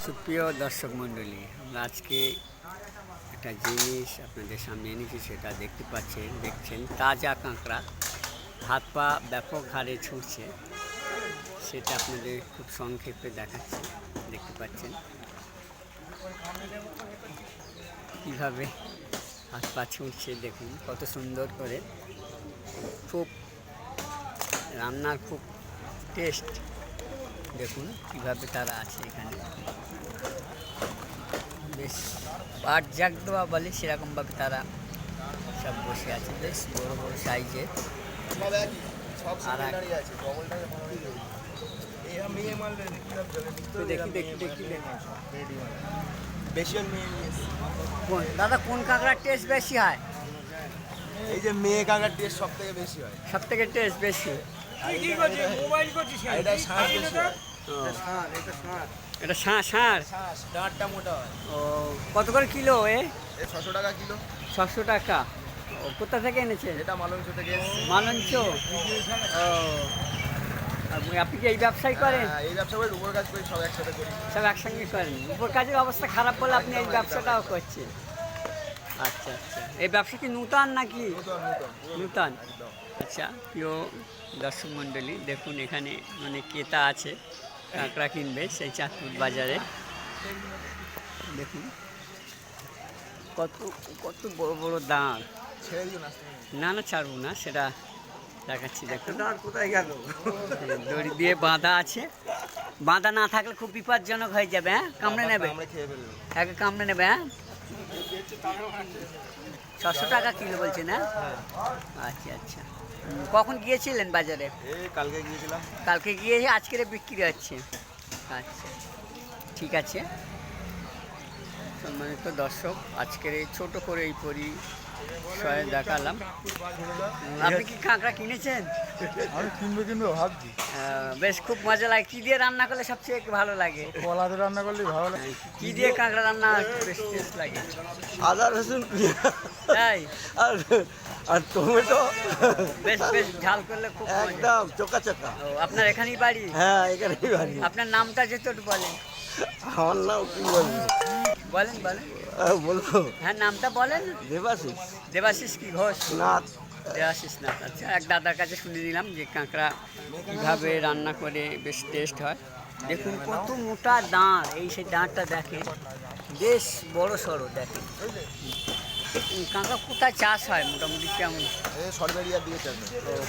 সুপ্রিয় দর্শক মণ্ডলী, আমরা আজকে একটা জিনিস আপনাদের সামনে এনেছি, সেটা দেখছেন তাজা কাঁকড়া, হাত পা ব্যাপক হারে ছুটছে, সেটা আপনাদের খুব সংক্ষেপে দেখাচ্ছি। দেখতে পাচ্ছেন কীভাবে হাত পা ছুটছে, দেখুন কত সুন্দর করে, খুব রান্নার খুব টেস্ট। দেখুন কীভাবে তারা আছে এখানে, বেশ পাটজাক দেওয়া বলে সেরকমভাবে তারা সব বসে আছে, বেশ বড় বড় সাইজের। দাদা, কোন কাঁকড়ার টেস্ট বেশি হয়? এই যে মেয়ে কাঁকড়ার টেস্ট সব থেকে বেশি হয়, সব থেকে টেস্ট বেশি। এটা ষাঁড়, ডাঁটটা মোটা হয়। ও কত করে কিলো? 600 টাকা কিলো। 600 টাকা। ও কোথা থেকে এনেছেন? এটা মালঞ্চ থেকে এসেছে। মালঞ্চ। ও আপনি কি এই ব্যবসায় করেন? এই ব্যবসা করে উপর কাজ করি, সব একসাথে করি। সব একসঙ্গে করেন। উপর কাজের অবস্থা খারাপ বলে আপনি এই ব্যবসাটাও করছেন? আচ্ছা আচ্ছা, এই ব্যবসা কি নূতন নাকি? নূতন। আচ্ছা, প্রিয় দর্শক মণ্ডলী, দেখুন এখানে অনেক ক্রেতা আছে, কাঁকড়া কিনবে সেই চাঁদপুর বাজারে। দেখুন কত কত বড় বড় দাঁড়। ছেড়ে দিও না। না ছাড়বো না, সেটা দেখাচ্ছি। দেখুন দাঁড় কোথায় গেল? দড়ি দিয়ে বাঁধা আছে, বাঁধা না থাকলে খুব বিপজ্জনক হয়ে যাবে। হ্যাঁ, কামড়ে নেবে, একে কামড়ে নেবে। হ্যাঁ, 600 টাকা কিলো বলছে না? আচ্ছা আচ্ছা, কখন গিয়েছিলেন বাজারে? কালকে গিয়েছিলাম। কালকে গিয়ে আজকের বিক্রি হচ্ছে। আচ্ছা, ঠিক আছে। সম্মানিত দর্শক, আজকের এই ছোটো করে এই পরিচয় দেখালাম। আপনি কি কাঁকড়া কিনেছেন? আমি কিনবো ভাবছি। বেশ খুব মজা লাগে। কী দিয়ে রান্না করলে সবচেয়ে ভালো লাগে? কলাতে রান্না করলে ভালো লাগে। কী দিয়ে কাঁকড়া রান্না বেশ টেস্ট লাগে? আদা রসুন তাই? আর টমেটো বেশ বেশ ঝাল করলে খুব মজা। একদম চোকা চোকা। ও, আপনার এখানেই বাড়ি? হ্যাঁ, এখানেই বাড়ি। আপনার নামটা যেহেতু একটু বলেন। আমার নাম কি বলবো? বলেন বলেন। বলবো? হ্যাঁ, নামটা বলেন। দেবাশিস। দেবাশিস কি ঘোষ? নাথ। দেবাশিস নাথ। আচ্ছা, এক দাদার কাছে শুনে নিলাম যে কাঁকড়া কীভাবে রান্না করে বেশ টেস্ট হয়। দেখুন কত মোটা দাঁড়, এই সেই দাঁড়টা দেখেন, বেশ বড় সড়ো। দেখেন কাঁকড়া কোথায় চাষ হয় মোটামুটি কেমন? সরবেরিয়ার দিকে চাষ।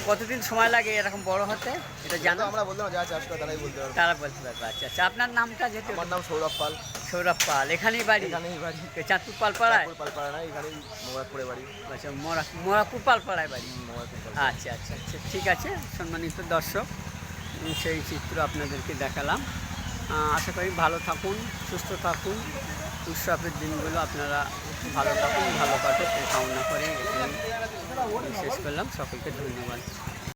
কতদিন সময় লাগে এরকম বড় হতে, এটা জানো? আমরা বলতে যারা চাষ করে তারাই বলতে পারবে। তারা বলতে পারবে। আচ্ছা আচ্ছা, আপনার নামটা যেহেতু? আমার নাম সৌরভ পাল। সৌরভ পাল। এখানেই বাড়ি? এখানেই বাড়ি। চাঁদপুর পালপাড়ায়? পালপাড়া না, এখানেই মোরাদপুরে বাড়ি। আচ্ছা, মোরাপুর পালপাড়ায় বাড়ি। মোরাদপুর। আচ্ছা আচ্ছা আচ্ছা, ঠিক আছে। সম্মানিত দর্শক, সেই চিত্র আপনাদেরকে দেখালাম। আশা করি ভালো থাকুন, সুস্থ থাকুন, উৎসবের দিনগুলো আপনারা ভালো থাকুন, ভালো কাটুক এই কামনা করে শেষ করলাম। সকলকে ধন্যবাদ।